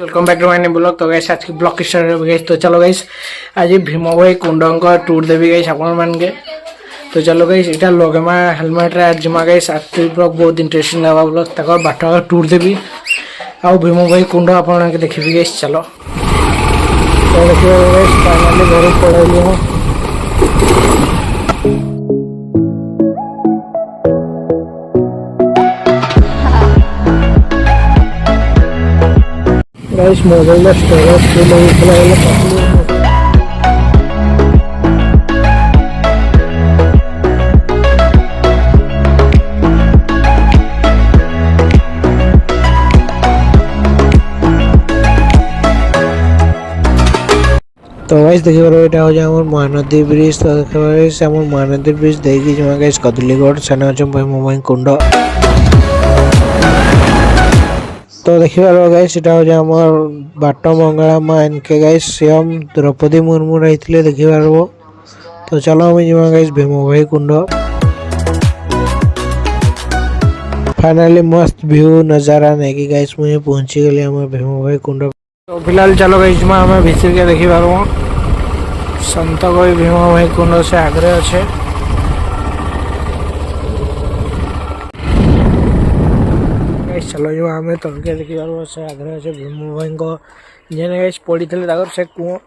Welcome back to my new blog. तो guys आज की ब्लॉग स्टार्ट हो गई। तो चलो गाइस आज भीम भाई कुंडंग का टूर देवी गाइस आपण मान के। तो चलो गाइस इटा लगेमा हेलमेट रे आज जमा गाइस आज ब्लॉग बहुत इंटरेस्टिंग लगा ब्लॉग तक बाट टूर देवी आ भीम भाई कुंड आपण के देखिबी गाइस। चलो तो देखिबा गाइस फाइनली घर पळैली हो। गाइस मोबाइल स्टोरेज फुल हो तो गाइस देखिए এটা হচ্ছে আমার মহানদী ব্রিজ। তো দেখতে গাইস আমার মহানদী ব্রিজ দেখি জমা গাইস কদলীগড় সেনা হচ্ছে ভীমভাই কুণ্ড। तो देखिए गाइस এটা হচ্ছে আমার बाट मंगला मां इनके गाइस सीएम द्रौपदी मुर्मू रही देखिए पारबो। तो चलो हम जमा गाइस भीमभाई कुंड फाइनली मस्त व्यू नजारा नहीं कि गाइस मुझे पहुंची गली हम भीमभाई कुंड। तो फिलहाल चलो गाइस जमा हमें भीतर के देखी पारबो। संत कोई भीमभाई कुंड से आगे अच्छे। चलो जो आम तलके देखी पार से आगे अच्छे भीमभाई जेने गाइस पड़ी थे से कूह।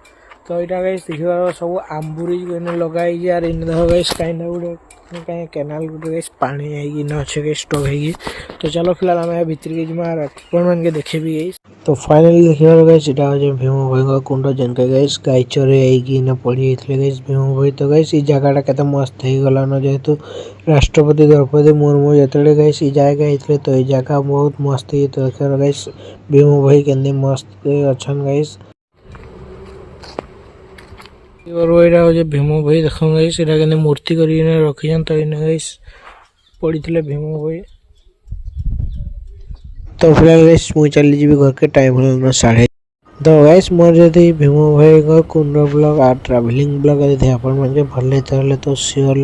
तो यहाँ गाइस देखी पार सब आंबुरी लगाई यार इन देख गाइस कहीं गोटे कहीं केनाल गोटे गाइस पानी आई अच्छे गाइस स्टक है। तो चलो फिलहाल आम भीतर के जमा मान के देखे भी गाइस। तो फाइनली देखिए गाइस यहाँ हूँ भीमभाई कुंड जिनका गाइस गाई चरे आई पड़ी गाइस भीमभाई। तो गाइस जगह के मस्त हो गलान जेहेतु राष्ट्रपति द्रौपदी मुर्मू जो गाइस जगह आते तो ये जगह बहुत मस्त है। तो देखिए गाइस भीमभाई के मस्त अच्छा गाइस भीमभाई देख गाइस ये मूर्ति कर रखी तो इन्हें गाइस पड़ी थे भीमभाई। तो फिलहाल गाइस मुझे चली जी घर के टाइम हो 3:30। तो गाइस मोर जदि भीमभाई कुंड ब्लॉग आ ट्रैवलिंग ब्लॉग यदि आपण मन भल लगे तो श्योर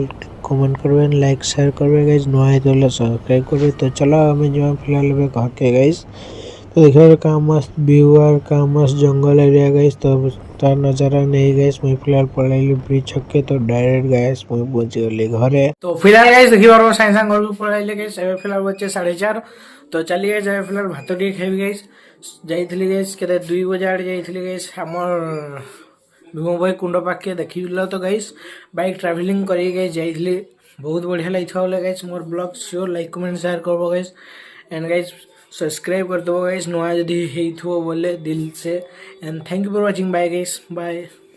कमेंट करबे लाइक शेयर करबे गाइस नया तो सब्सक्राइब करबे। तो चलो हमें जो फिलहाल घर के गाइस। तो देखिए का मस्त व्यू और का मस्त जंगल एरिया गाइस। तो तार नजारा नहीं गाइस मुझे फिलहाल पढ़ाई ब्रिज छक्के तो डायरेक्ट गाइस मुझे पहुंच गली घरे। तो फिलहाल गाइस देखिए बार साइंस घर को पढ़ाई गाइस फिलहाल बच्चे 4:30। तो चलिए जाए फिलहाल भात टे खाई गाइस जाइली गाइस के 2 बजे आड़े जाइली गाइस आमर भीमभाई कुंड पाखे देखी। तो गाइस बाइक ट्रावेलिंग कर जाइली बहुत बढ़िया लगी गाइस। मोर blog sure like comment share करबो गाइस एंड गाइस सब्सक्राइब कर दो गाइस नया जदि बोले दिल से and thank you for watching bye guys bye.